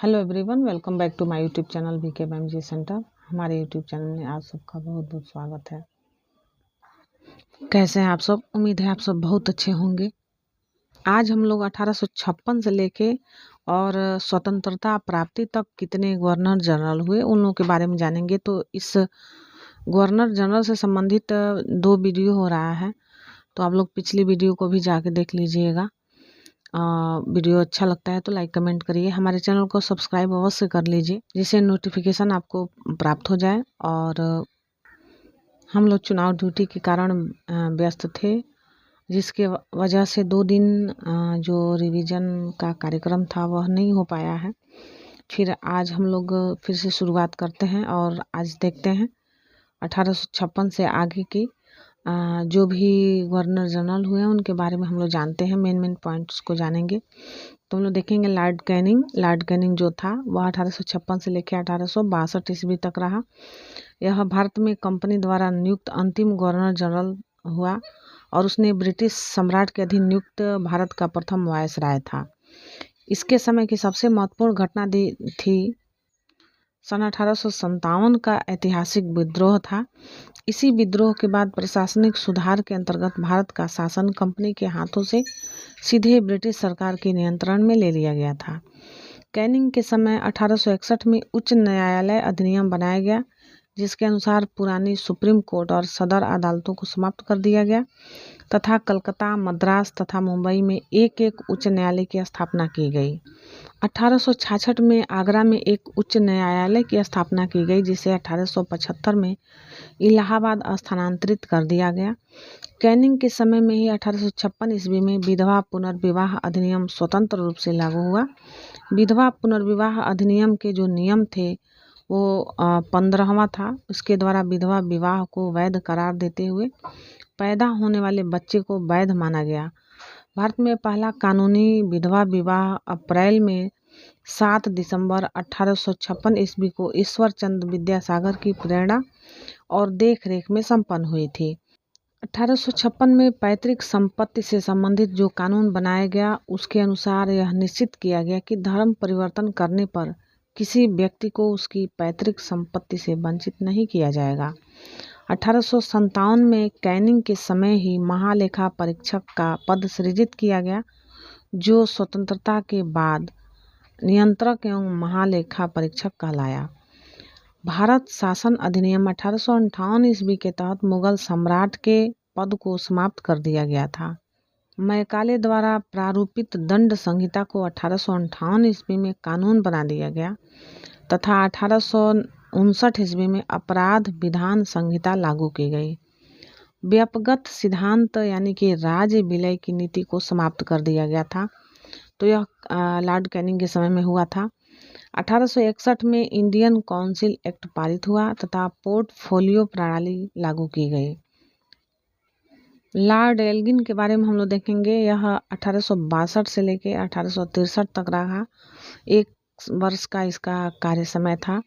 Hello everyone, welcome back to my YouTube channel VK BMG centre. हमारे YouTube channel में आप सबका बहुत बहुत स्वागत है। कैसे हैं आप सब? उम्मीद है आप सब बहुत अच्छे होंगे। आज हम लोग 1856 से लेके और स्वतंत्रता प्राप्ति तक कितने गवर्नर जनरल हुए उन लोगों के बारे में जानेंगे। तो इस गवर्नर जनरल से संबंधित 2 वीडियो हो रहा है, तो आप लोग पिछली वीडियो को भी जाके देख लीजिएगा। वीडियो अच्छा लगता है तो लाइक कमेंट करिए। हमारे चैनल को सब्सक्राइब अवश्य कर लीजिए, जिससे नोटिफिकेशन आपको प्राप्त हो जाए। और हम लोग चुनाव ड्यूटी के कारण व्यस्त थे, जिसके वजह से 2 दिन जो रिवीजन का कार्यक्रम था वह नहीं हो पाया है। फिर आज हम लोग फिर से शुरुआत करते हैं और आज देखते हैं 1856 से आगे की जो भी गवर्नर जनरल हुए हैं उनके बारे में हम लोग जानते हैं। मेन पॉइंट्स को जानेंगे। तो हम लोग देखेंगे लॉर्ड कैनिंग जो था वह 1856 से लेकर 1862 ईस्वी तक रहा। यह भारत में कंपनी द्वारा नियुक्त अंतिम गवर्नर जनरल हुआ और उसने ब्रिटिश सम्राट के अधीन नियुक्त भारत का प्रथम वायसराय था। इसके समय की सबसे महत्वपूर्ण घटना थी सन 1857 का ऐतिहासिक विद्रोह था। इसी विद्रोह के बाद प्रशासनिक सुधार के अंतर्गत भारत का शासन कंपनी के हाथों से सीधे ब्रिटिश सरकार के नियंत्रण में ले लिया गया था। कैनिंग के समय 1861 में उच्च न्यायालय अधिनियम बनाया गया, जिसके अनुसार पुरानी सुप्रीम कोर्ट और सदर अदालतों को समाप्त कर दिया गया तथा कलकत्ता, मद्रास तथा मुंबई में एक उच्च न्यायालय की स्थापना की गई। 1866 में आगरा में एक उच्च न्यायालय की स्थापना की गई, जिसे 1875 में इलाहाबाद स्थानांतरित कर दिया गया। कैनिंग के समय में ही 1856 ईस्वी में विधवा पुनर्विवाह अधिनियम स्वतंत्र रूप से लागू हुआ। विधवा पुनर्विवाह अधिनियम के जो नियम थे वो 15वां था। उसके द्वारा विधवा विवाह को वैध करार देते हुए पैदा होने वाले बच्चे को वैध माना गया। भारत में पहला कानूनी विधवा विवाह अप्रैल में 7 दिसंबर 1856 ईस्वी को ईश्वर चंद्र विद्यासागर की प्रेरणा और देखरेख में संपन्न हुई थी। 1856 में पैतृक संपत्ति से संबंधित जो कानून बनाया गया, उसके अनुसार यह निश्चित किया गया कि धर्म परिवर्तन करने पर किसी व्यक्ति को उसकी पैतृक संपत्ति से वंचित नहीं किया जाएगा। 1857 में कैनिंग के समय ही महालेखा परीक्षक का पद सृजित किया गया, जो स्वतंत्रता के बाद नियंत्रक एवं महालेखा परीक्षक कहलाया। भारत शासन अधिनियम 1858 ईस्वी के तहत मुगल सम्राट के पद को समाप्त कर दिया गया था। मैकाले द्वारा प्रारूपित दंड संहिता को 1858 ईस्वी में कानून बना दिया गया तथा 1859 ईस्वी में अपराध विधान संहिता लागू की गई। व्यपगत सिद्धांत यानी कि राज्य विलय की नीति को समाप्त कर दिया गया था। तो यह लॉर्ड कैनिंग के समय में हुआ था। 1861 में इंडियन काउंसिल एक्ट पारित हुआ तथा पोर्टफोलियो प्रणाली लागू की गई। लॉर्ड एल्गिन के बारे में हम लोग देखेंगे। यह 1862 से लेकर 1863 तक रहा। 1 वर्ष का इसका कार्य समय था।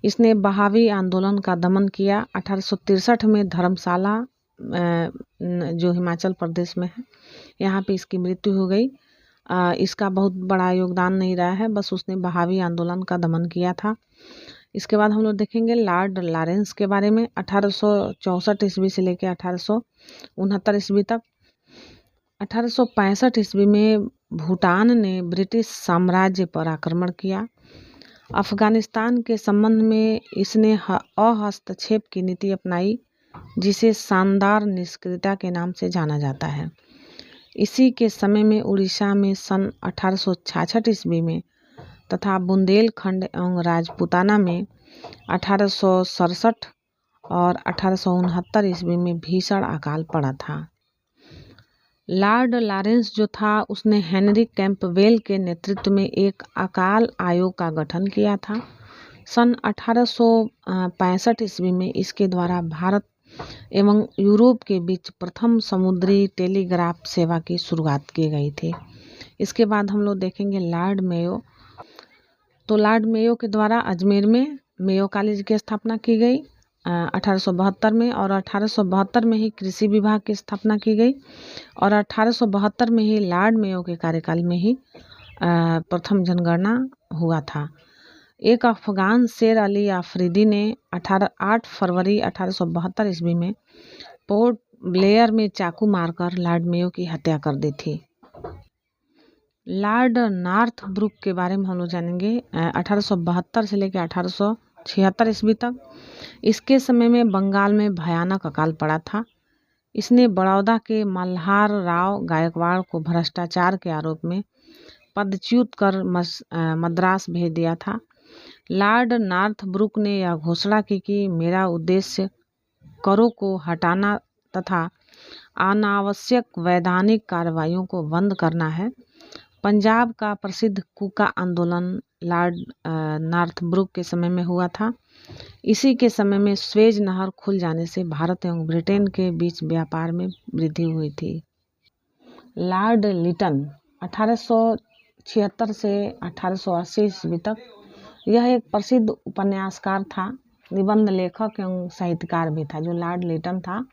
इसने बहावी आंदोलन का दमन किया। 1863 में धर्मशाला जो हिमाचल प्रदेश में है, यहाँ पे इसकी मृत्यु हो गई। इसका बहुत बड़ा योगदान नहीं रहा है, बस उसने बहावी आंदोलन का दमन किया था। इसके बाद हम लोग देखेंगे लॉर्ड लॉरेंस के बारे में। 1864 ईस्वी से लेकर 1869 ईस्वी तक। 1865 ईस्वी में भूटान ने ब्रिटिश साम्राज्य पर आक्रमण किया। अफगानिस्तान के संबंध में इसने अहस्तक्षेप की नीति अपनाई, जिसे शानदार निष्क्रियता के नाम से जाना जाता है। इसी के समय में उड़ीसा में सन 1866 ईस्वी में तथा बुंदेलखंड एवं राजपूताना में 1867 और 1869 ईस्वी में भीषण अकाल पड़ा था। लॉर्ड लॉरेंस जो था उसने हेनरी कैंपबेल के नेतृत्व में एक अकाल आयोग का गठन किया था। सन 1865 ईस्वी में इसके द्वारा भारत एवं यूरोप के बीच प्रथम समुद्री टेलीग्राफ सेवा की शुरुआत की गई थी। इसके बाद हम लोग देखेंगे लॉर्ड मेयो। तो लॉर्ड मेयो के द्वारा अजमेर में मेयो कॉलेज की स्थापना की गई 1872 में, और 1872 में ही कृषि विभाग की स्थापना की गई और 1872 में ही लॉर्ड मेयो के कार्यकाल में ही प्रथम जनगणना हुआ था। एक अफगान शेर अली आफरीदी ने 8 फरवरी 1872 ईस्वी में पोर्ट ब्लेयर में चाकू मारकर लॉर्ड मेयो की हत्या कर दी थी। लॉर्ड नॉर्थब्रुक के बारे में हम लोग जानेंगे 1872 से लेकर 1876 ईस्वी तक। इसके समय में बंगाल में भयानक अकाल पड़ा था। इसने बड़ौदा के मल्हार राव गायकवाड़ को भ्रष्टाचार के आरोप में पदच्युत कर मद्रास भेज दिया था। लॉर्ड नॉर्थब्रुक ने यह घोषणा की कि मेरा उद्देश्य करों को हटाना तथा अनावश्यक वैधानिक कार्रवाइयों को बंद करना है। पंजाब का प्रसिद्ध कूका आंदोलन लॉर्ड नॉर्थब्रुक के समय में हुआ था। इसी के समय में स्वेज नहर खुल जाने से भारत एवं ब्रिटेन के बीच व्यापार में वृद्धि हुई थी। लॉर्ड लिटन 1876 से 1880 ईस्वी तक यह एक प्रसिद्ध उपन्यासकार था, निबंध लेखक एवं साहित्यकार भी था। जो लॉर्ड लिटन था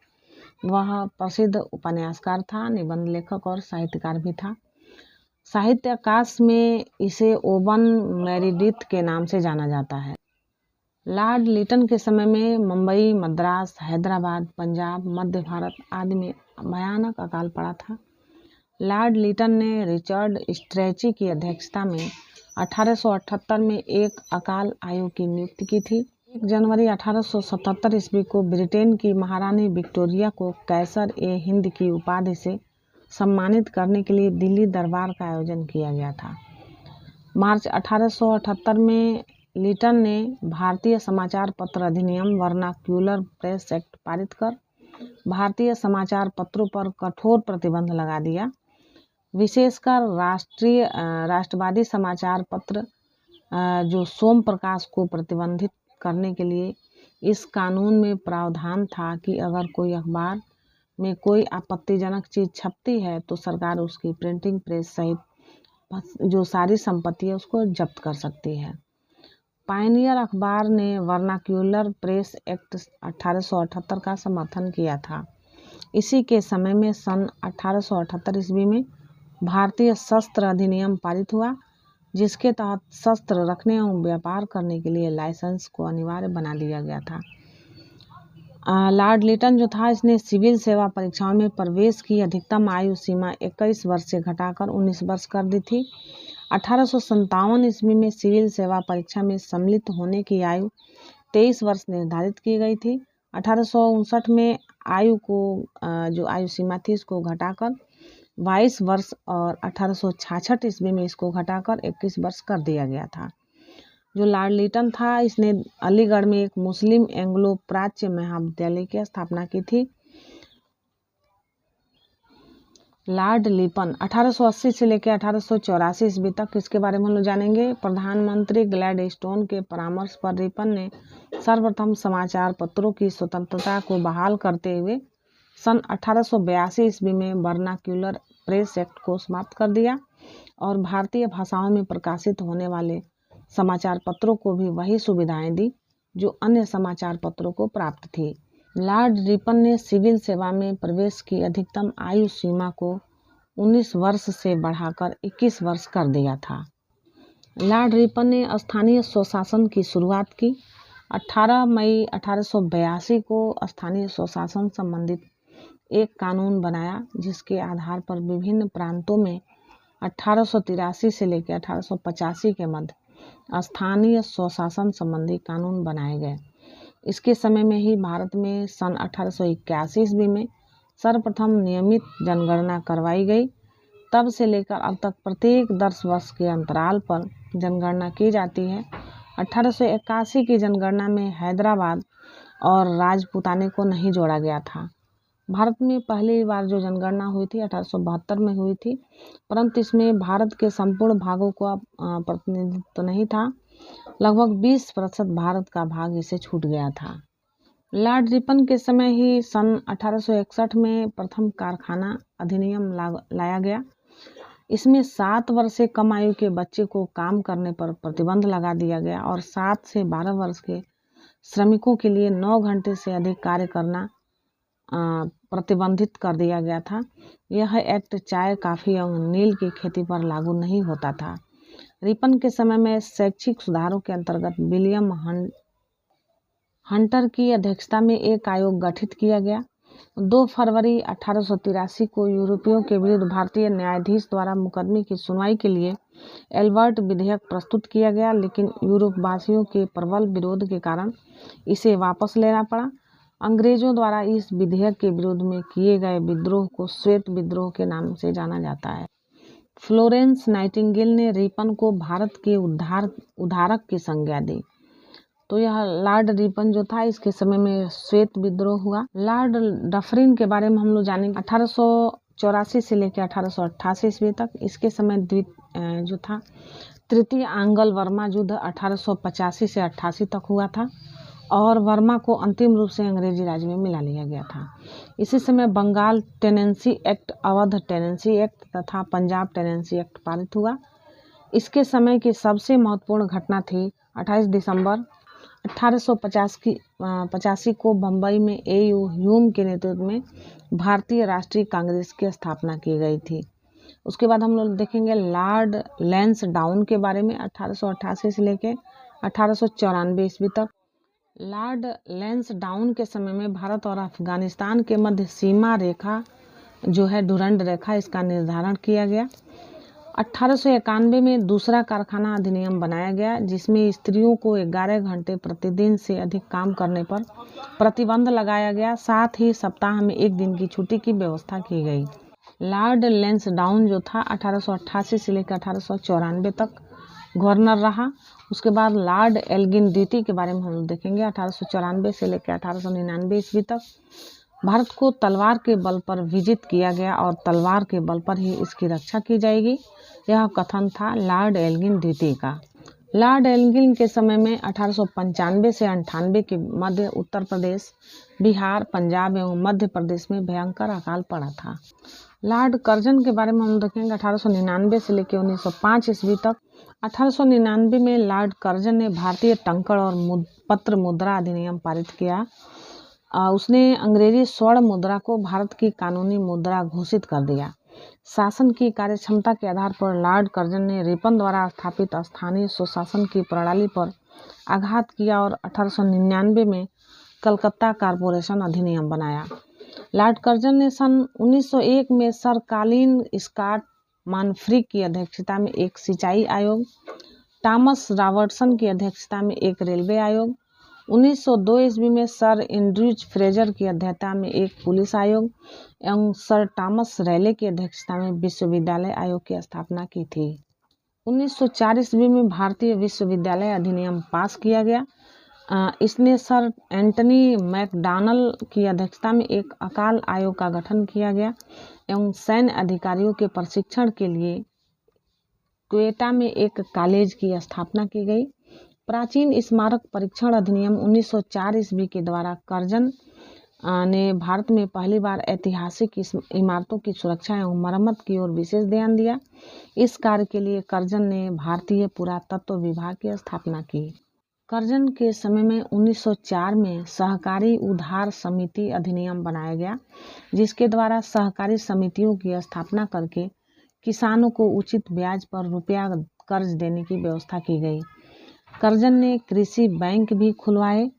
वह प्रसिद्ध उपन्यासकार था, निबंध लेखक और साहित्यकार भी था। साहित्य आकाश में इसे ओवन मेरिडिथ के नाम से जाना जाता है। लॉर्ड लिटन के समय में मुंबई, मद्रास, हैदराबाद, पंजाब, मध्य भारत आदि में भयानक अकाल पड़ा था। लॉर्ड लिटन ने रिचर्ड स्ट्रेची की अध्यक्षता में 1878 में एक अकाल आयोग की नियुक्ति की थी। 1 जनवरी 1877 ईस्वी को ब्रिटेन की महारानी विक्टोरिया को कैसर ए हिंद की उपाधि से सम्मानित करने के लिए दिल्ली दरबार का आयोजन किया गया था। मार्च 1878 में लिटन ने भारतीय समाचार पत्र अधिनियम वर्नाक्यूलर प्रेस एक्ट पारित कर भारतीय समाचार पत्रों पर कठोर प्रतिबंध लगा दिया। विशेषकर राष्ट्रवादी समाचार पत्र जो सोम प्रकाश को प्रतिबंधित करने के लिए इस कानून में प्रावधान था कि अगर कोई अखबार में कोई आपत्तिजनक चीज़ छपती है तो सरकार उसकी प्रिंटिंग प्रेस सहित जो सारी संपत्ति है उसको जब्त कर सकती है। पायनियर अखबार ने वर्नाक्यूलर प्रेस एक्ट 1878 का समर्थन किया था। इसी के समय में सन 1878 ईस्वी में भारतीय शस्त्र अधिनियम पारित हुआ, जिसके तहत शस्त्र रखने एवं व्यापार करने के लिए लाइसेंस को अनिवार्य बना दिया गया था। लॉर्ड लिटन जो था इसने सिविल सेवा परीक्षाओं में प्रवेश की अधिकतम आयु सीमा 21 वर्ष से घटाकर 19 वर्ष कर दी थी। 1857 ईस्वी में सिविल सेवा परीक्षा में सम्मिलित होने की आयु 23 वर्ष निर्धारित की गई थी। 1859 में जो आयु सीमा थी इसको घटाकर 22 वर्ष और 1866 ईस्वी में इसको घटाकर 21 वर्ष कर दिया गया था। जो लॉर्ड लिटन था इसने अलीगढ़ में एक मुस्लिम एंग्लो प्राच्य महाविद्यालय की स्थापना की थी। लॉर्ड लिपन 1880 से लेकर 1884 ईस्वी तक इसके बारे में हम लोग जानेंगे। प्रधानमंत्री ग्लैडस्टोन के परामर्श पर रिपन ने सर्वप्रथम समाचार पत्रों की स्वतंत्रता को बहाल करते हुए सन 1882 ईस्वी में वर्नाक्यूलर प्रेस एक्ट को समाप्त कर दिया और भारतीय भाषाओं में प्रकाशित होने वाले समाचार पत्रों को भी वही सुविधाएं दी जो अन्य समाचार पत्रों को प्राप्त थी। लॉर्ड रिपन ने सिविल सेवा में प्रवेश की अधिकतम आयु सीमा को 19 वर्ष से बढ़ाकर 21 वर्ष कर दिया था। लॉर्ड रिपन ने स्थानीय स्वशासन की शुरुआत की। 18 मई 1882 को स्थानीय स्वशासन संबंधित एक कानून बनाया, जिसके आधार पर विभिन्न प्रांतों में 1883 से लेकर 1885 के मध्य स्थानीय स्वशासन संबंधी कानून बनाए गए। इसके समय में ही भारत में सन 1881 ईस्वी में सर्वप्रथम नियमित जनगणना करवाई गई। तब से लेकर अब तक प्रत्येक 10 वर्ष के अंतराल पर जनगणना की जाती है। 1881 की जनगणना में हैदराबाद और राजपूताने को नहीं जोड़ा गया था। भारत में पहली बार जो जनगणना हुई थी 1872 में हुई थी, परंतु इसमें भारत के संपूर्ण भागों का प्रतिनिधित्व नहीं था। लगभग 20% भारत का भाग इसे छूट गया था। लॉर्ड रिपन के समय ही सन 1861 में प्रथम कारखाना अधिनियम लाया गया। इसमें 7 वर्ष से कम आयु के बच्चे को काम करने पर प्रतिबंध लगा दिया गया और 7 से 12 वर्ष के श्रमिकों के लिए 9 घंटे से अधिक कार्य करना प्रतिबंधित कर दिया गया था। यह एक्ट चाय, कॉफ़ी एवं नील की खेती पर लागू नहीं होता था। रिपन के समय में शैक्षिक सुधारों के अंतर्गत विलियम हंटर की अध्यक्षता में एक आयोग गठित किया गया। 2 फरवरी 1883 को यूरोपियों के विरुद्ध भारतीय न्यायाधीश द्वारा मुकदमे की सुनवाई के लिए एल्बर्ट विधेयक प्रस्तुत किया गया, लेकिन यूरोपवासियों के प्रबल विरोध के कारण इसे वापस लेना पड़ा। अंग्रेजों द्वारा इस विधेयक के विरोध में किए गए विद्रोह को श्वेत विद्रोह के नाम से जाना जाता है। फ्लोरेंस नाइटिंगेल ने रिपन को भारत के उद्धारक की संज्ञा दी। तो यह लॉर्ड रिपन जो था, इसके समय में श्वेत विद्रोह हुआ। लॉर्ड डफरिन के बारे में हम लोग जानेंगे। 1884 से लेकर 1888 ईस्वी तक। इसके समय जो था तृतीय आंग्ल वर्मा युद्ध 1885 से 88 तक हुआ था और वर्मा को अंतिम रूप से अंग्रेजी राज में मिला लिया गया था। इसी समय Bengal tenancy act, Awadh tenancy act तथा पंजाब टेनेंसी एक्ट पारित हुआ। इसके समय की सबसे महत्वपूर्ण घटना थी 28 दिसंबर 1885 को बम्बई में A.U. ह्यूम के नेतृत्व में भारतीय राष्ट्रीय कांग्रेस की स्थापना की गई थी। उसके बाद हम लोग देखेंगे लॉर्ड लैंसडाउन के बारे में। 1888 से लेकर 1894 ईस्वी तक। लॉर्ड लैंसडाउन के समय में भारत और अफगानिस्तान के मध्य सीमा रेखा जो है डुरंड रेखा, इसका निर्धारण किया गया। 1891 में दूसरा कारखाना अधिनियम बनाया गया, जिसमें स्त्रियों को 11 घंटे प्रतिदिन से अधिक काम करने पर प्रतिबंध लगाया गया। साथ ही सप्ताह में 1 दिन की छुट्टी की व्यवस्था की गई। लॉर्ड लैंसडाउन जो था 1888 से लेकर 1894 तक गवर्नर रहा। उसके बाद लॉर्ड एल्गिन द्वितीय के बारे में हम लोग देखेंगे। 1894 से लेकर 1899 ईस्वी तक भारत को तलवार के बल पर विजित किया गया और तलवार के बल पर ही इसकी रक्षा की जाएगी, यह कथन था लॉर्ड एल्गिन द्वितीय का। लॉर्ड एल्गिन के समय में 1895 से 98 के मध्य उत्तर प्रदेश, बिहार, पंजाब एवं मध्य प्रदेश में भयंकर अकाल पड़ा था। लॉर्ड कर्जन के बारे में हम देखेंगे। 1899 से लेकर 1905 ईस्वी तक। 1899 में लॉर्ड कर्जन ने भारतीय टंकण और पत्र मुद्रा अधिनियम पारित किया। उसने अंग्रेजी स्वर्ण मुद्रा को भारत की कानूनी मुद्रा घोषित कर दिया। शासन की कार्यक्षमता के आधार पर लॉर्ड कर्जन ने रिपन द्वारा स्थापित स्थानीय स्वशासन की प्रणाली पर आघात किया और 1899 में कलकत्ता कारपोरेशन अधिनियम बनाया। लॉर्ड कर्जन ने सन 1901 में सर कॉलिन स्कॉट मानफ्री की अध्यक्षता में एक सिंचाई आयोग, थॉमस रॉबर्टसन की अध्यक्षता में एक रेलवे आयोग, 1902 ईस्वी में सर एंड्रयूज फ्रेजर की अध्यक्षता में एक पुलिस आयोग एवं सर थॉमस रैले की अध्यक्षता में विश्वविद्यालय आयोग की स्थापना की थी। 1904 ईस्वी में भारतीय विश्वविद्यालय अधिनियम पास किया गया। इसने सर एंटनी मैकडॉनल की अध्यक्षता में एक अकाल आयोग का गठन किया गया एवं सैन्य अधिकारियों के प्रशिक्षण के लिए क्वेटा में एक कॉलेज की स्थापना की गई। प्राचीन स्मारक परीक्षण अधिनियम 1904 ईस्वी के द्वारा कर्जन ने भारत में पहली बार ऐतिहासिक इमारतों की सुरक्षा एवं मरम्मत की ओर विशेष ध्यान दिया। इस कार्य के लिए कर्जन ने भारतीय पुरातत्व विभाग की स्थापना की। कर्जन के समय में 1904 में सहकारी उधार समिति अधिनियम बनाया गया, जिसके द्वारा सहकारी समितियों की स्थापना करके किसानों को उचित ब्याज पर रुपया कर्ज देने की व्यवस्था की गई। कर्जन ने कृषि बैंक भी खुलवाए।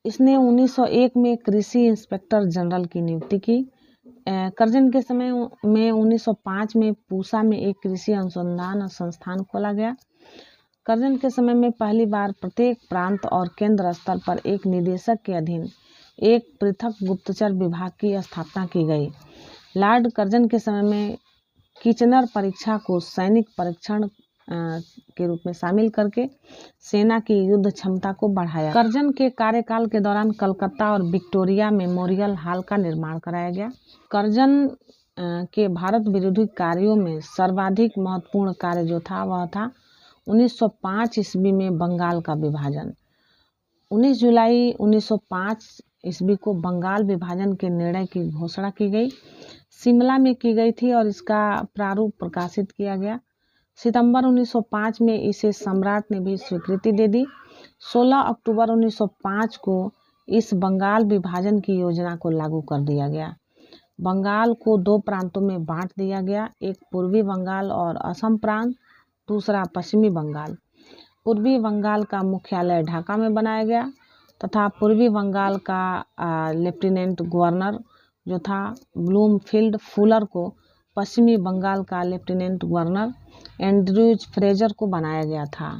इसने 1901 में कृषि इंस्पेक्टर जनरल की नियुक्ति की। कर्जन के समय में 1905 में पूसा में एक कृषि अनुसंधान संस्थान खोला गया। कर्जन के समय में पहली बार प्रत्येक प्रांत और केंद्र स्तर पर एक निदेशक के अधीन एक पृथक गुप्तचर विभाग की स्थापना की गई। लॉर्ड कर्जन के समय में किचनर परीक्षा को सैनिक परीक्षण के रूप में शामिल करके सेना की युद्ध क्षमता को बढ़ाया। कर्जन के कार्यकाल के दौरान कलकत्ता और विक्टोरिया मेमोरियल हॉल का निर्माण कराया गया। कर्जन के भारत विरोधी कार्यों में सर्वाधिक महत्वपूर्ण कार्य जो था वह था 1905 ईस्वी में बंगाल का विभाजन। 19 जुलाई 1905 ईस्वी को बंगाल विभाजन के निर्णय की घोषणा की गई। शिमला में की गई थी और इसका प्रारूप प्रकाशित किया गया। सितंबर 1905 में इसे सम्राट ने भी स्वीकृति दे दी। 16 अक्टूबर 1905 को इस बंगाल विभाजन की योजना को लागू कर दिया गया। बंगाल को 2 प्रांतों में बांट दिया गया, एक पूर्वी बंगाल और असम प्रांत, दूसरा पश्चिमी बंगाल। पूर्वी बंगाल का मुख्यालय ढाका में बनाया गया तथा पूर्वी बंगाल का लेफ्टिनेंट गवर्नर जो था ब्लूमफील्ड फुलर को पश्चिमी बंगाल का लेफ्टिनेंट गवर्नर एंड्रयूज फ्रेजर को बनाया गया था।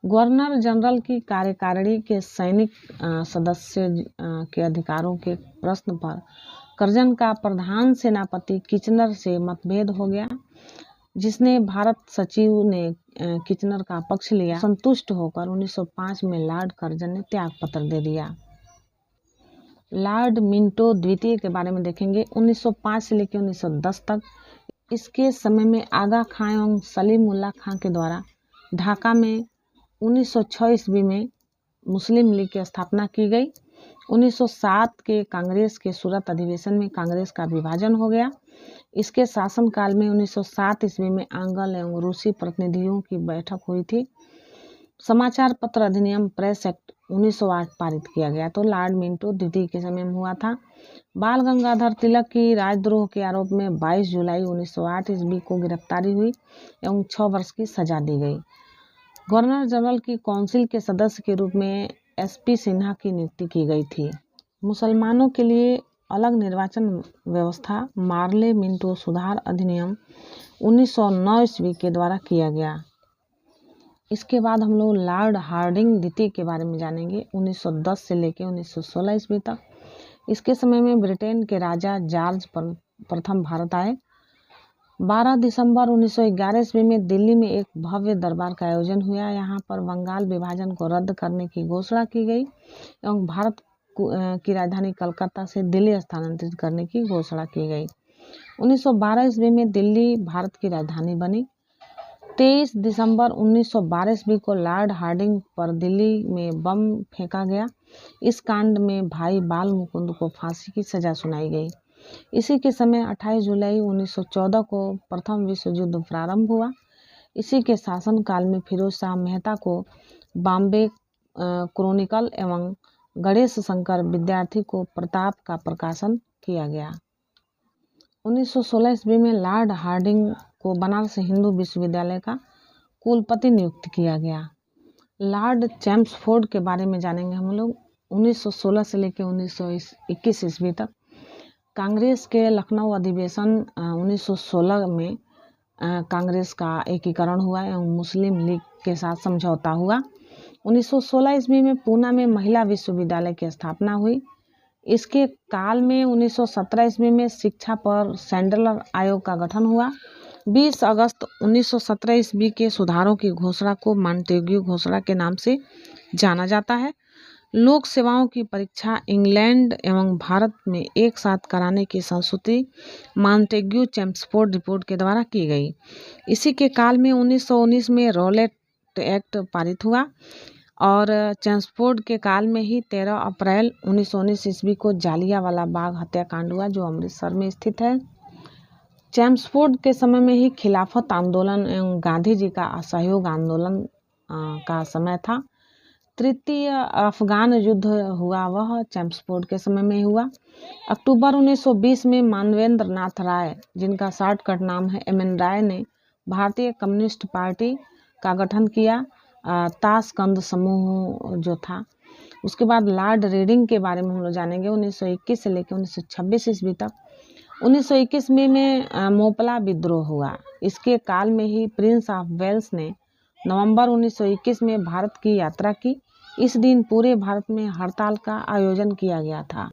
गवर्नर जनरल की कार्यकारिणी के सैनिक सदस्य के अधिकारों के प्रश्न पर करजन का प्रधान सेनापति किचनर से मतभेद हो गया, जिसने भारत सचिव ने किचनर का पक्ष लिया। संतुष्ट होकर 1905 में लॉर्ड करजन ने त्याग पत्र दे दिया। लॉर्ड मिंटो द्वितीय के बारे में देखेंगे। 1905 से लेकर 1910 तक इसके समय में आगा खां एवं सलीम उल्लाह खां के द्वारा ढाका में 1906 ईस्वी में मुस्लिम लीग की स्थापना की गई। 1907 के कांग्रेस के सूरत अधिवेशन में कांग्रेस का विभाजन हो गया। इसके शासनकाल में 1907 ईस्वी में आंग्ल एवं रूसी प्रतिनिधियों की बैठक हुई थी। समाचार पत्र अधिनियम प्रेस एक्ट 1908 पारित किया गया। तो लॉर्ड मिंटो द्वितीय के समय में हुआ था। बाल गंगाधर तिलक की राजद्रोह के आरोप में 22 जुलाई 1908 ईस्वी को गिरफ्तारी हुई एवं 6 वर्ष की सजा दी गई। गवर्नर जनरल की काउंसिल के सदस्य के रूप में एसपी सिन्हा की नियुक्ति की गई थी। मुसलमानों के लिए अलग निर्वाचन व्यवस्था मार्ले मिंटो सुधार अधिनियम 1909 ईस्वी के द्वारा किया गया। इसके बाद हम लोग लॉर्ड हार्डिंग द्वितीय के बारे में जानेंगे। 1910 से लेकर 1916 ईस्वी तक इसके समय में ब्रिटेन के राजा जॉर्ज प्रथम भारत आए। 12 दिसंबर 1911 ईस्वी में दिल्ली में एक भव्य दरबार का आयोजन हुआ। यहाँ पर बंगाल विभाजन को रद्द करने की घोषणा की गई एवं भारत की राजधानी कलकत्ता से दिल्ली स्थानांतरित करने की घोषणा की गई। 1912 ईस्वी में दिल्ली भारत की राजधानी बनी। 23 दिसंबर 1912 ईस्वी को लॉर्ड हार्डिंग पर दिल्ली में बम फेंका गया। इस कांड में भाई बाल मुकुंद को फांसी की सजा सुनाई गई। इसी के समय 28 जुलाई 1914 को प्रथम विश्व युद्ध प्रारंभ हुआ। इसी के शासनकाल में फिरोज शाह मेहता को बॉम्बे क्रॉनिकल एवं गणेश शंकर विद्यार्थी को प्रताप का प्रकाशन किया गया। 1916 ईस्वी में लॉर्ड हार्डिंग को बनारस हिंदू विश्वविद्यालय का कुलपति नियुक्त किया गया। लॉर्ड चैम्सफोर्ड के बारे में जानेंगे हम लोग। 1916 से लेकर 1921 ईस्वी तक कांग्रेस के लखनऊ अधिवेशन 1916 में कांग्रेस का एकीकरण हुआ एवं मुस्लिम लीग के साथ समझौता हुआ। 1916 ईस्वी में पूना में महिला विश्वविद्यालय की स्थापना हुई। इसके काल में 1917 ईस्वी में शिक्षा पर सैंडलर आयोग का गठन हुआ। 20 अगस्त 1917 ईस्वी के सुधारों की घोषणा को मॉन्टेग्यू घोषणा के नाम से जाना जाता है। लोक सेवाओं की परीक्षा इंग्लैंड एवं भारत में एक साथ कराने की संस्तुति मॉन्टेग्यू चैम्सफोर्ड रिपोर्ट के द्वारा की गई। इसी के काल में 1919 में रॉलेट एक्ट पारित हुआ और चैम्सफोर्ड के काल में ही 13 अप्रैल 1919 ईस्वी को जालियांवाला बाग हत्याकांड हुआ, जो अमृतसर में स्थित है। चैम्सफोर्ड के समय में ही खिलाफत आंदोलन एवं गांधी जी का असहयोग आंदोलन का समय था। तृतीय अफगान युद्ध हुआ, वह चैम्सफोर्ड के समय में हुआ। अक्टूबर 1920 में मानवेंद्र नाथ राय, जिनका शॉर्टकट नाम है MN राय, ने भारतीय कम्युनिस्ट पार्टी का गठन किया, ताशकंद समूह जो था। उसके बाद लॉर्ड रीडिंग के बारे में हम लोग जानेंगे। 1921 से लेकर 1926 ईस्वी तक 1921 में मोपला विद्रोह हुआ। इसके काल में ही प्रिंस ऑफ वेल्स ने नवंबर 1921 में भारत की यात्रा की। इस दिन पूरे भारत में हड़ताल का आयोजन किया गया था।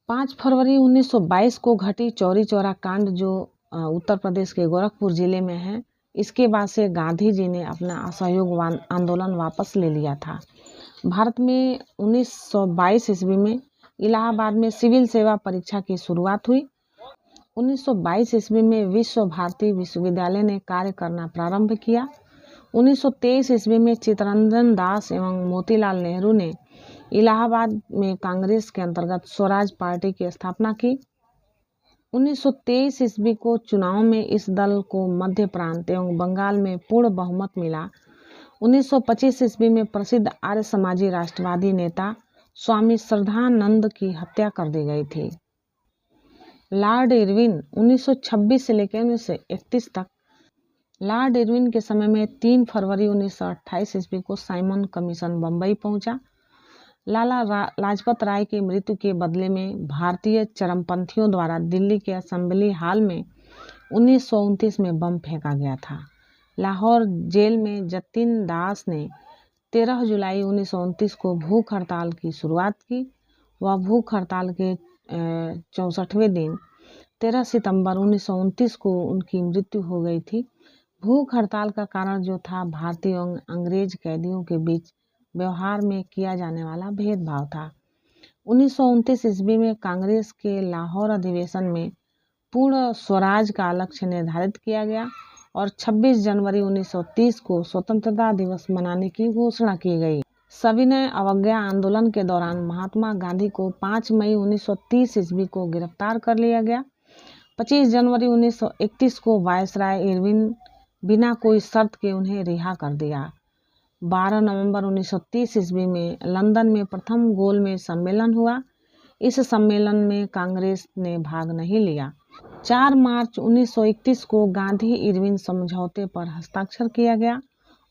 5 फरवरी 1922 को घटी चौरी चौरा कांड, जो उत्तर प्रदेश के गोरखपुर जिले में है, इसके बाद से गांधी जी ने अपना असहयोग आंदोलन वापस ले लिया था। भारत में 1922 ईस्वी में इलाहाबाद में सिविल सेवा परीक्षा की शुरुआत हुई। 1922 ईस्वी में विश्व भारती विश्वविद्यालय ने कार्य करना प्रारंभ किया। 1923 ईस्वी में चित्तरंजन दास एवं मोतीलाल नेहरू ने इलाहाबाद में कांग्रेस के अंतर्गत स्वराज पार्टी की स्थापना की। 1923 ईस्वी को चुनाव में इस दल को मध्य प्रांत एवं बंगाल में पूर्ण बहुमत मिला। 1925 ईस्वी में प्रसिद्ध आर्य समाजी राष्ट्रवादी नेता स्वामी श्रद्धानंद की हत्या कर दी गई थी। लॉर्ड इरविन 1926 से लेकर 1931 तक। लॉर्ड इरविन के समय में 3 फरवरी 1928 ईस्वी को साइमन कमीशन बम्बई पहुंचा। लाला लाजपत राय की मृत्यु के बदले में भारतीय चरमपंथियों द्वारा दिल्ली के असेंबली हॉल में 1929 में बम फेंका गया था। लाहौर जेल में जतिन दास ने 13 जुलाई 1929 को भूख हड़ताल की शुरुआत की। वह भूख हड़ताल के 64वें दिन 13 सितंबर 1929 को उनकी मृत्यु हो गई थी। भूख हड़ताल का कारण जो था भारतीय और अंग्रेज कैदियों के बीच व्यवहार में किया जाने वाला भेदभाव था। 1929 ईस्वी में कांग्रेस के लाहौर अधिवेशन में पूर्ण स्वराज का लक्ष्य निर्धारित किया गया और 26 जनवरी 1930 को स्वतंत्रता दिवस मनाने की घोषणा की गई। सविनय अवज्ञा आंदोलन के दौरान महात्मा गांधी को 5 मई 1930 ईस्वी को गिरफ्तार कर लिया गया। 25 जनवरी 1931 को वायसराय इरविन बिना कोई शर्त के उन्हें रिहा कर दिया। 12 नवंबर 1930 ईस्वी में लंदन में प्रथम गोलमेज सम्मेलन हुआ। इस सम्मेलन में कांग्रेस ने भाग नहीं लिया। 4 मार्च 1931 को गांधी इरविन समझौते पर हस्ताक्षर किया गया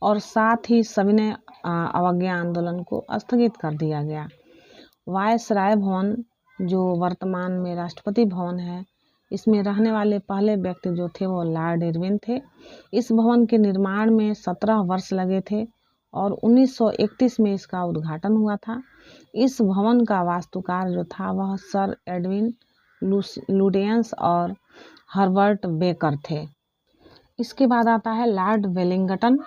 और साथ ही सविनय अवज्ञा आंदोलन को स्थगित कर दिया गया। वायसराय भवन, जो वर्तमान में राष्ट्रपति भवन है, इसमें रहने वाले पहले व्यक्ति जो थे वो लॉर्ड इरविन थे। इस भवन के निर्माण में 17 वर्ष लगे थे और 1931 में इसका उद्घाटन हुआ था। इस भवन का वास्तुकार जो था वह सर एडविन लुटियंस और हर्बर्ट बेकर थे। इसके बाद आता है लॉर्ड वेलिंगटन।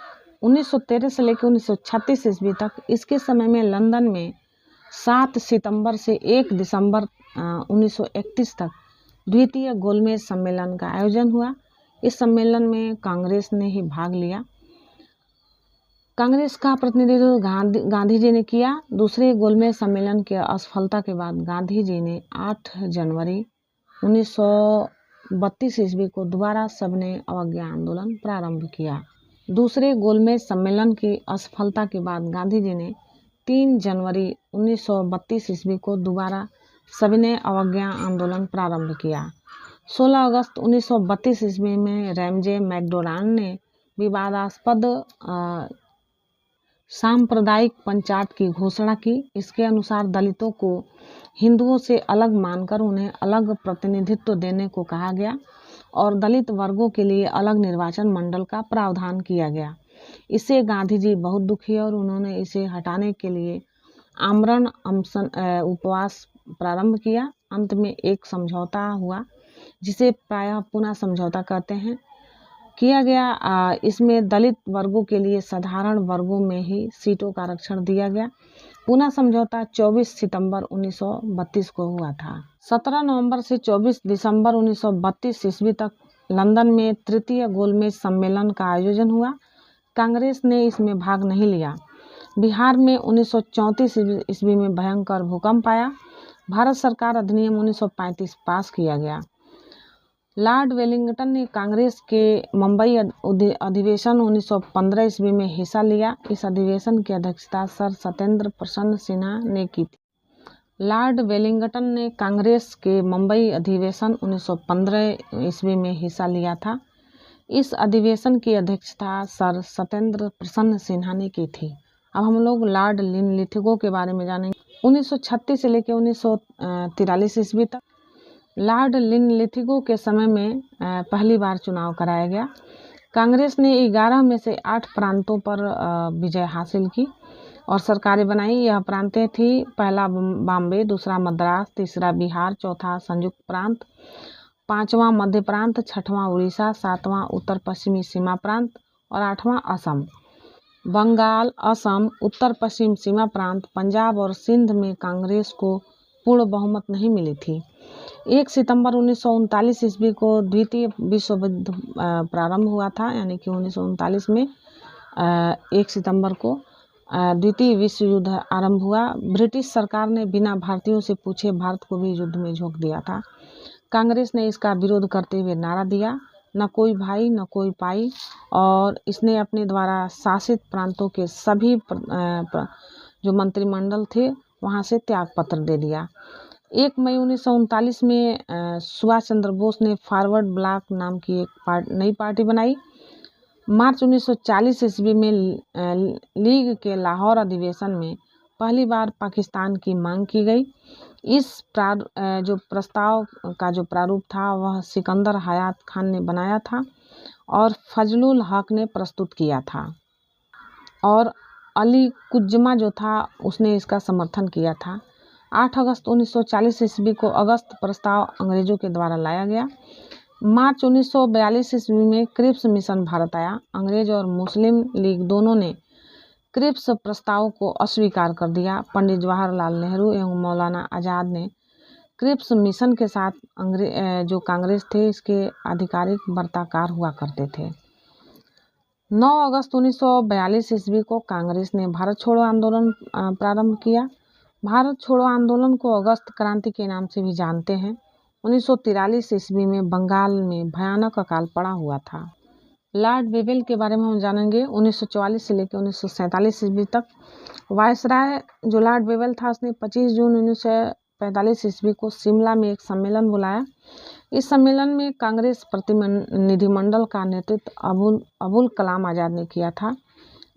1913 से लेकर 1936 ईस्वी तक। इसके समय में लंदन में 7 सितंबर से 1 दिसंबर 1931 तक द्वितीय गोलमेज सम्मेलन का आयोजन हुआ। इस सम्मेलन में कांग्रेस ने ही भाग लिया। कांग्रेस का प्रतिनिधित्व गांधी जी ने किया। दूसरे गोलमेज सम्मेलन के असफलता के बाद गांधी जी ने 8 जनवरी 1932 ईस्वी को दोबारा सविनय अवज्ञा आंदोलन प्रारंभ किया। दूसरे गोलमेज सम्मेलन की असफलता के बाद गांधी जी ने 3 जनवरी 1932 ईस्वी को दोबारा सविनय अवज्ञा आंदोलन प्रारंभ किया। 16 अगस्त 1932 ईस्वी में रैमजे मैकडोनाल्ड ने विवादास्पद सांप्रदायिक पंचायत की घोषणा की। इसके अनुसार दलितों को हिंदुओं से अलग मानकर उन्हें अलग प्रतिनिधित्व देने को कहा गया और दलित वर्गों के लिए अलग निर्वाचन मंडल का प्रावधान किया गया। इससे गांधी जी बहुत दुखी और उन्होंने इसे हटाने के लिए आमरण अनशन उपवास प्रारंभ किया। अंत में एक समझौता हुआ जिसे प्रायः पुनः समझौता कहते हैं, किया गया। इसमें दलित वर्गों के लिए साधारण वर्गों में ही सीटों का आरक्षण दिया गया। पुनः समझौता 24 सितंबर 1932 को हुआ था। 17 नवंबर से 24 दिसंबर 1932 ईस्वी तक लंदन में तृतीय गोलमेज सम्मेलन का आयोजन हुआ। कांग्रेस ने इसमें भाग नहीं लिया। बिहार में 1934 ईस्वी में भयंकर भूकंप आया। भारत सरकार अधिनियम 1935 पास किया गया। लॉर्ड वेलिंगटन ने कांग्रेस के मुंबई अधिवेशन 1915 ईस्वी में हिस्सा लिया। इस अधिवेशन की अध्यक्षता सर सत्येंद्र प्रसन्न सिन्हा ने की थी। लॉर्ड वेलिंगटन ने कांग्रेस के मुंबई अधिवेशन 1915 ईस्वी में हिस्सा लिया था। इस अधिवेशन की अध्यक्षता सर सत्येंद्र प्रसन्न सिन्हा ने की थी। अब हम लोग लॉर्ड लिनलिथिगो के बारे में जानेंगे। 1936 से लेकर 1943 ईस्वी तक लॉर्ड लिनलिथिगो के समय में पहली बार चुनाव कराया गया। कांग्रेस ने 11 में से 8 प्रांतों पर विजय हासिल की और सरकारें बनाई। यह प्रांतें थी, पहला बॉम्बे, दूसरा मद्रास, तीसरा बिहार, चौथा संयुक्त प्रांत, 5वां मध्य प्रांत, 6वां उड़ीसा, 7वां उत्तर पश्चिमी सीमा प्रांत और 8वां असम। बंगाल, असम, उत्तर पश्चिम सीमा प्रांत, पंजाब और सिंध में कांग्रेस को पूर्ण बहुमत नहीं मिली थी। 1 सितंबर 1939 ईस्वी को द्वितीय विश्व युद्ध प्रारंभ हुआ था, यानी कि 1939 में 1 सितंबर को द्वितीय विश्व युद्ध आरंभ हुआ। ब्रिटिश सरकार ने बिना भारतीयों से पूछे भारत को भी युद्ध में झोंक दिया था। कांग्रेस ने इसका विरोध करते हुए नारा दिया, न कोई भाई न कोई पाई, और इसने अपने द्वारा शासित प्रांतों के सभी जो मंत्रिमंडल थे वहाँ से त्यागपत्र दे दिया। 1 मई 1939 में सुभाष चंद्र बोस ने फॉरवर्ड ब्लॉक नाम की एक नई पार्टी बनाई। मार्च 1940 ईस्वी में लीग के लाहौर अधिवेशन में पहली बार पाकिस्तान की मांग की गई। इस जो प्रस्ताव का जो प्रारूप था वह सिकंदर हयात खान ने बनाया था और फजलुल हक ने प्रस्तुत किया था, और अली कुज्मा जो था उसने इसका समर्थन किया था। 8 अगस्त 1940 ईस्वी को अगस्त प्रस्ताव अंग्रेजों के द्वारा लाया गया। मार्च 1942 ईस्वी में क्रिप्स मिशन भारत आया। अंग्रेज और मुस्लिम लीग दोनों ने क्रिप्स प्रस्ताव को अस्वीकार कर दिया। पंडित जवाहरलाल नेहरू एवं मौलाना आज़ाद ने क्रिप्स मिशन के साथ जो कांग्रेस थे इसके आधिकारिक वार्ताकार हुआ करते थे। 9 अगस्त 1942 ईस्वी को कांग्रेस ने भारत छोड़ो आंदोलन प्रारंभ किया। भारत छोड़ो आंदोलन को अगस्त क्रांति के नाम से भी जानते हैं। 1943 ईस्वी में बंगाल में भयानक अकाल पड़ा हुआ था। लॉर्ड वेवेल के बारे में हम जानेंगे। 1944 से लेकर 1947 ईस्वी तक वायसराय जो लॉर्ड वेवेल था उसने 25 जून 1945 ईस्वी को शिमला में एक सम्मेलन बुलाया। इस सम्मेलन में कांग्रेस प्रतिनिधिमंडल का नेतृत्व अबुल कलाम आज़ाद ने किया था।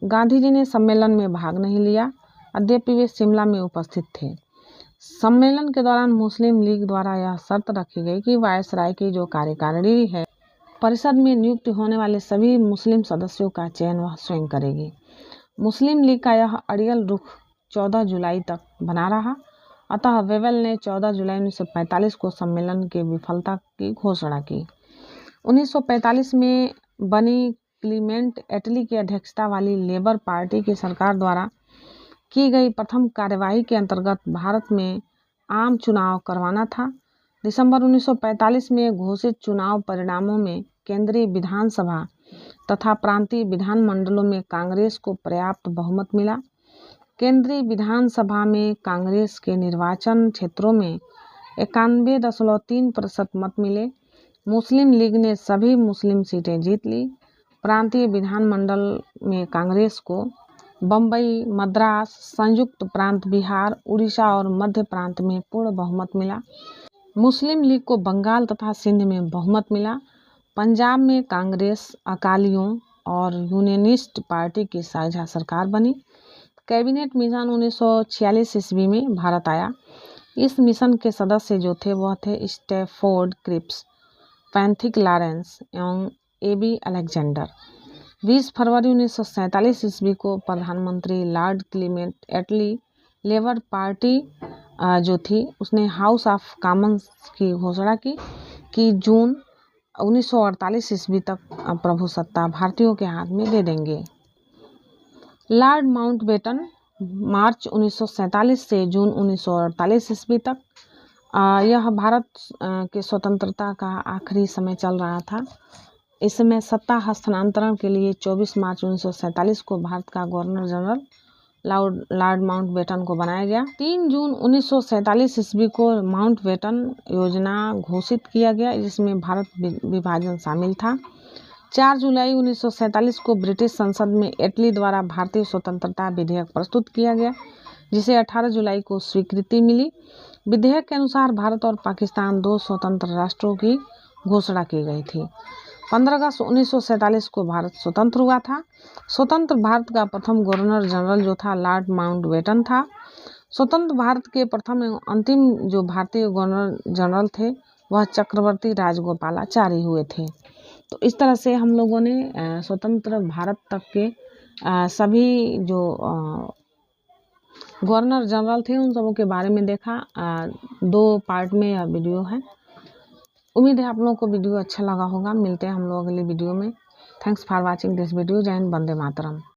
गांधी जी ने सम्मेलन में भाग नहीं लिया, यद्यपि वे शिमला में उपस्थित थे। सम्मेलन के दौरान मुस्लिम लीग द्वारा यह शर्त रखी गई कि वायसराय की जो कार्यकारिणी है परिषद में नियुक्त होने वाले सभी मुस्लिम सदस्यों का चयन वह स्वयं करेगी। मुस्लिम लीग का यह अड़ियल रुख 14 जुलाई तक बना रहा। अतः वेवेल ने 14 जुलाई 1945 को सम्मेलन के विफलता की घोषणा की। 1945 में बनी क्लीमेंट एटली की अध्यक्षता वाली लेबर पार्टी की सरकार द्वारा की गई प्रथम कार्यवाही के अंतर्गत भारत में आम चुनाव करवाना था। दिसंबर 1945 में घोषित चुनाव परिणामों में केंद्रीय विधानसभा तथा प्रांतीय विधानमंडलों में कांग्रेस को पर्याप्त बहुमत मिला। केंद्रीय विधानसभा में कांग्रेस के निर्वाचन क्षेत्रों में 91.3% मत मिले। मुस्लिम लीग ने सभी मुस्लिम सीटें जीत ली। प्रांतीय विधानमंडल में कांग्रेस को बम्बई, मद्रास, संयुक्त प्रांत बिहार, उड़ीसा और मध्य प्रांत में पूर्ण बहुमत मिला। मुस्लिम लीग को बंगाल तथा सिंध में बहुमत मिला। पंजाब में कांग्रेस, अकालियों और यूनियनिस्ट पार्टी की साझा सरकार बनी। कैबिनेट मिशन 1946 ईस्वी में भारत आया। इस मिशन के सदस्य जो थे वह थे स्टैफोर्ड क्रिप्स, पैंथिक लॉरेंस एवं एबी अलेक्जेंडर। 20 फरवरी 1947 ईस्वी को प्रधानमंत्री लॉर्ड क्लीमेंट एटली लेबर पार्टी जो थी उसने हाउस ऑफ कॉमन्स की घोषणा की कि जून 1948 ईस्वी तक प्रभुसत्ता भारतीयों के हाथ में दे देंगे। लॉर्ड माउंटबेटन मार्च 1947 से जून 1948 ईस्वी तक यह भारत के स्वतंत्रता का आखिरी समय चल रहा था। इस समय सत्ता हस्तांतरण के लिए 24 मार्च 1947 को भारत का गवर्नर जनरल लॉर्ड माउंटबेटन को बनाया गया। 3 जून 1947 ईस्वी को माउंटबेटन योजना घोषित किया गया जिसमें भारत विभाजन शामिल था। 4 जुलाई 1947 को ब्रिटिश संसद में एटली द्वारा भारतीय स्वतंत्रता विधेयक प्रस्तुत किया गया जिसे 18 जुलाई को स्वीकृति मिली। विधेयक के अनुसार भारत और पाकिस्तान 2 स्वतंत्र राष्ट्रों की घोषणा की गई थी। 15 अगस्त 1947 को भारत स्वतंत्र हुआ था। स्वतंत्र भारत का प्रथम गवर्नर जनरल जो था लॉर्ड माउंटबेटन था। स्वतंत्र भारत के प्रथम एवं अंतिम जो भारतीय गवर्नर जनरल थे वह चक्रवर्ती राजगोपालाचारी हुए थे। तो इस तरह से हम लोगों ने स्वतंत्र भारत तक के सभी जो गवर्नर जनरल थे उन सबों के बारे में देखा। 2 पार्ट में यह वीडियो है। उम्मीद है आप लोगों को वीडियो अच्छा लगा होगा। मिलते हैं हम लोग अगले वीडियो में। Thanks for watching this video. जय हिंद, वंदे मातरम।